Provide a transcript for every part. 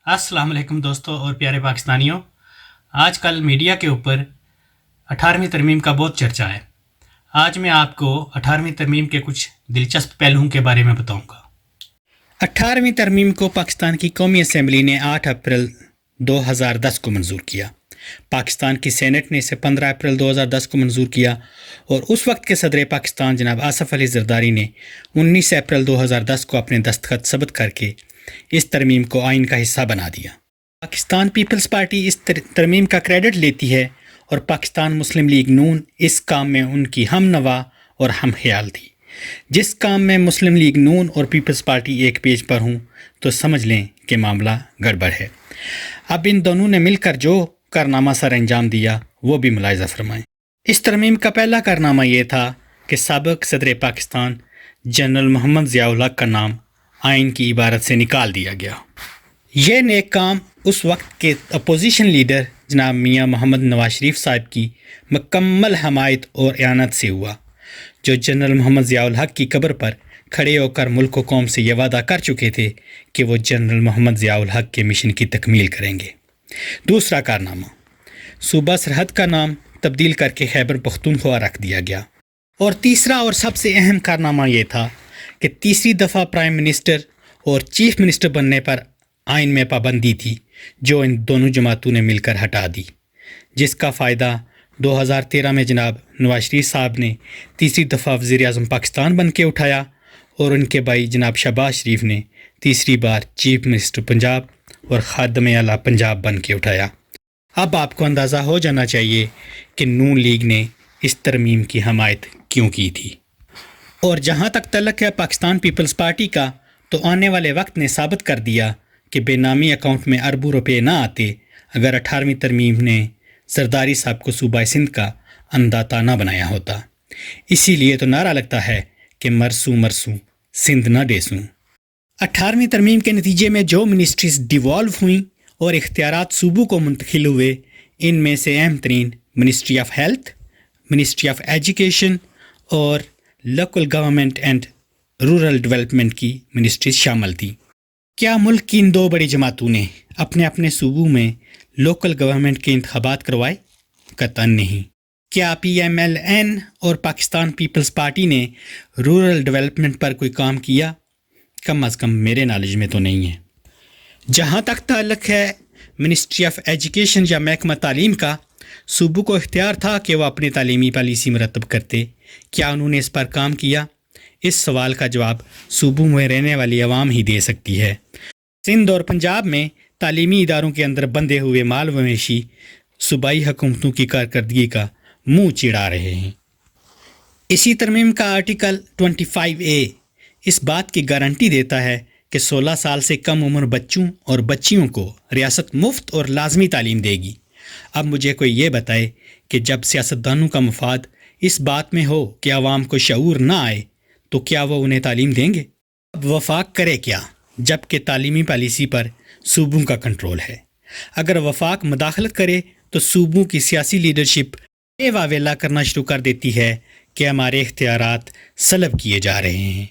अस्सलाम वालेकुम दोस्तों और प्यारे पाकिस्तानियों। आजकल मीडिया के ऊपर 18वीं तरमीम का बहुत चर्चा है। आज मैं आपको 18वीं तरमीम के कुछ दिलचस्प पहलुओं के बारे में बताऊंगा। 18वीं तरमीम को पाकिस्तान की कौमी असम्बली ने 8 अप्रैल 2010 को मंजूर किया। पाकिस्तान की सेनेट ने इसे 15 अप्रैल 2010 को मंजूर किया और उस वक्त के सदर पाकिस्तान जनाब आसफ अली जरदारी ने 19 अप्रैल 2010 को अपने दस्तखत सबत करके इस तरमीम को आइन का हिस्सा बना दिया। पाकिस्तान पीपल्स पार्टी इस तरमीम का क्रेडिट लेती है और पाकिस्तान मुस्लिम लीग नून इस काम में उनकी हमनवा और हम ख्याल थी। जिस काम में मुस्लिम लीग नून और पीपल्स पार्टी एक पेज पर हूँ तो समझ लें कि मामला गड़बड़ है। अब इन दोनों ने मिलकर जो कारनामा सर अंजाम दिया वो भी मुलाहिजा फरमाएं। इस तरमीम का पहला कारनामा ये था कि साबिक सदर पाकिस्तान जनरल मोहम्मद ज़ियाउल हक का नाम आइन की इबारत से निकाल दिया गया। यह नेक काम उस वक्त के अपोजिशन लीडर जनाब मियाँ मोहम्मद नवाज शरीफ साहब की मुकम्मल हमायत और इआनत से हुआ, जो जनरल मोहम्मद ज़ियाउल हक की कब्र पर खड़े होकर मुल्क व कौम से यह वादा कर चुके थे कि वो जनरल मोहम्मद ज़ियाउल हक के मिशन की तकमील करेंगे। दूसरा कारनामा, सूबा सरहद का नाम तब्दील करके खैबर पख्तूनख्वा रख दिया गया। और तीसरा और सबसे अहम कारनामा ये था कि तीसरी दफ़ा प्राइम मिनिस्टर और चीफ मिनिस्टर बनने पर आइन में पाबंदी थी, जो इन दोनों जमातों ने मिलकर हटा दी, जिसका फ़ायदा 2013 में जनाब नवाज शरीफ साहब ने तीसरी दफ़ा वज़ीर आज़म पाकिस्तान बन के उठाया और उनके भाई जनाब शहबाज शरीफ ने तीसरी बार चीफ मिनिस्टर पंजाब और खादम आला पंजाब बन के उठाया। अब आपको अंदाज़ा हो जाना चाहिए कि नून लीग ने इस तरमीम की हमायत क्यों की थी। और जहाँ तक तल्लक है पाकिस्तान पीपल्स पार्टी का, तो आने वाले वक्त ने साबित कर दिया कि बेनामी अकाउंट में अरबों रुपए ना आते अगर 18वीं तरमीम ने जरदारी साहब को सूबा सिंध का अंदाता ना बनाया होता। इसीलिए तो नारा लगता है कि मरसूं मरसूं सिंध ना देसूं। 18वीं तरमीम के नतीजे में जो मिनिस्ट्रीज डिवॉल्व हुई और इख्तियारात सूबों को मुंतकिल हुए, इनमें से अहम तरीन ministry of health, ministry of education और local government and rural development की मिनिस्ट्रीज शामिल थी। क्या मुल्क की इन दो बड़ी जमातों ने अपने अपने सूबों में लोकल गवर्नमेंट के इंतखाबात करवाए? कतई नहीं। क्या PMLN और पाकिस्तान पीपल्स पार्टी ने रूरल डेवलपमेंट पर कोई काम किया? कम अज़ कम मेरे नॉलेज में तो नहीं है। जहाँ तक ताल्लुक़ है मिनिस्ट्री ऑफ एजुकेशन या महकमा तालीम का, सूबों को इख्तियार था कि वह अपनी तालीमी पॉलिसी मरतब करते। क्या उन्होंने इस पर काम किया? इस सवाल का जवाब सूबों में रहने वाली आवाम ही दे सकती है। सिंध और पंजाब में तालीमी इदारों के अंदर बंधे हुए माल मवेशी सूबाई हुकूमतों की कारकर्दगी का मुंह चिढ़ा रहे हैं। इसी तरमीम का आर्टिकल 25A इस बात की गारंटी देता है कि 16 साल से कम उम्र बच्चों और बच्चियों को रियासत मुफ्त और लाजमी तालीम देगी। अब मुझे कोई ये बताए कि जब सियासतदानों का मफाद इस बात में हो कि आवाम को शऊर ना आए तो क्या वो उन्हें तालीम देंगे? अब वफाक करे क्या, जबकि तालीमी पॉलिसी पर सूबों का कंट्रोल है। अगर वफाक मदाखलत करे तो सूबों की सियासी लीडरशिप ये वावेला करना शुरू कर देती है कि हमारे इख्तियारात सलब किए जा रहे हैं।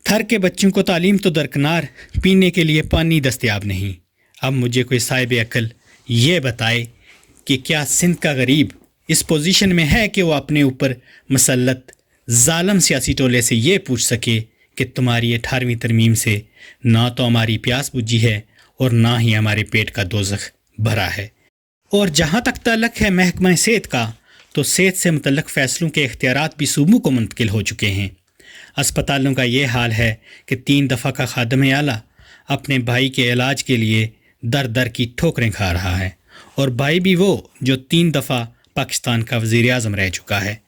थर के बच्चों को तालीम तो दरकिनार, पीने के लिए पानी दस्तयाब नहीं। अब मुझे कोई साहिब अक्ल ये बताए कि क्या सिंध का गरीब इस पोजीशन में है कि वो अपने ऊपर मसल्लत जालिम सियासी टोले से ये पूछ सके कि तुम्हारी 18वीं तरमीम से ना तो हमारी प्यास बुझी है और ना ही हमारे पेट का दोज़ख भरा है। और जहाँ तक ताल्लुक़ है महकमा सेहत का, तो सेहत से मुतल्लक़ फ़ैसलों के इख्तियारात भी सूबों को मुंतकिल हो चुके हैं। अस्पतालों का ये हाल है कि 3 दफ़ा का खादम आला अपने भाई के इलाज के लिए दर दर की ठोकरें खा रहा है, और भाई भी वो जो 3 दफ़ा पाकिस्तान का वज़ीर आज़म रह चुका है।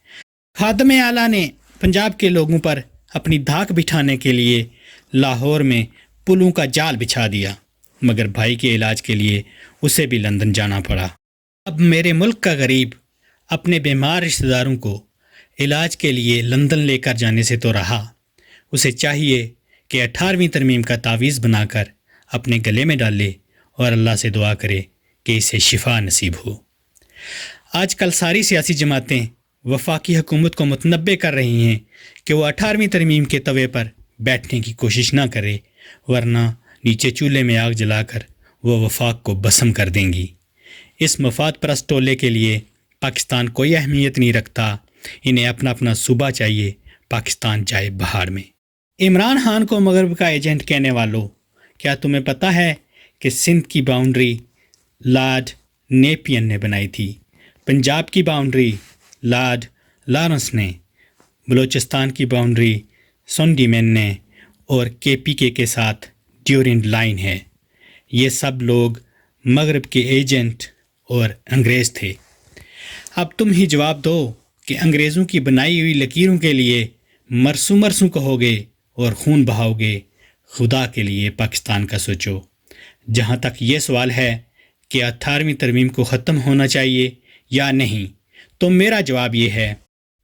खादम आला ने पंजाब के लोगों पर अपनी धाक बिठाने के लिए लाहौर में पुलों का जाल बिछा दिया, मगर भाई के इलाज के लिए उसे भी लंदन जाना पड़ा। अब मेरे मुल्क का गरीब अपने बीमार रिश्तेदारों को इलाज के लिए लंदन लेकर जाने से तो रहा, उसे चाहिए कि 18वीं तरमीम का तावीज़ बनाकर अपने गले में डाले और अल्लाह से दुआ करे कि इसे शिफा नसीब हो। आजकल सारी सियासी जमातें वफाकी हुकूमत को मुतनब्बे कर रही हैं कि वो 18वीं तरमीम के तवे पर बैठने की कोशिश ना करे, वरना नीचे चूल्हे में आग जलाकर وہ وفاق کو بسم کر دیں گی۔ اس مفاد پرست ٹولے کے لیے پاکستان کوئی اہمیت نہیں رکھتا، انہیں اپنا اپنا صوبہ چاہیے، پاکستان جائے بہاڑ میں۔ عمران خان کو مغرب کا ایجنٹ کہنے والوں، کیا تمہیں پتہ ہے کہ سندھ کی باؤنڈری لارڈ نیپین نے بنائی تھی؟ پنجاب کی باؤنڈری لارڈ لارنس نے، بلوچستان کی باؤنڈری سنڈی مین نے، اور KPK کے ساتھ ڈیورنڈ لائن ہے۔ یہ سب لوگ مغرب کے ایجنٹ اور انگریز تھے۔ اب تم ہی جواب دو کہ انگریزوں کی بنائی ہوئی لکیروں کے لیے مرسوں کہو گے اور خون بہاؤ گے؟ خدا کے لیے پاکستان کا سوچو۔ جہاں تک یہ سوال ہے کہ 18ویں ترمیم کو ختم ہونا چاہیے یا نہیں، تو میرا جواب یہ ہے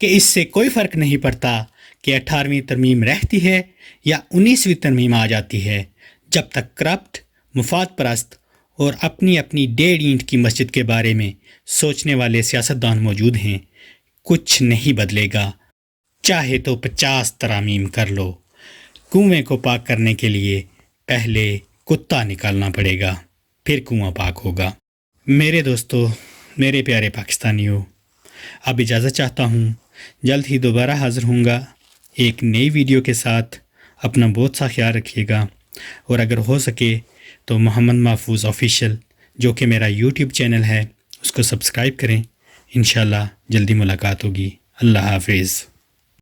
کہ اس سے کوئی فرق نہیں پڑتا کہ 18ویں ترمیم رہتی ہے یا 19ویں ترمیم آ جاتی ہے، جب تک کرپٹ، مفاد پرست اور اپنی 1.5 اینٹ کی مسجد کے بارے میں سوچنے والے سیاستدان موجود ہیں، کچھ نہیں بدلے گا۔ چاہے تو 50 ترامیم کر لو، کنویں کو پاک کرنے کے لیے پہلے کتا نکالنا پڑے گا، پھر کنواں پاک ہوگا۔ میرے دوستو، میرے پیارے پاکستانیوں، اب اجازت چاہتا ہوں، جلد ہی دوبارہ حاضر ہوں گا ایک نئی ویڈیو کے ساتھ۔ اپنا بہت سا خیال رکھیے گا، اور اگر ہو سکے تو محمد محفوظ آفیشیل جو کہ میرا YouTube چینل ہے اس کو سبسکرائب کریں۔ انشاءاللہ جلدی ملاقات ہوگی۔ اللہ حافظ۔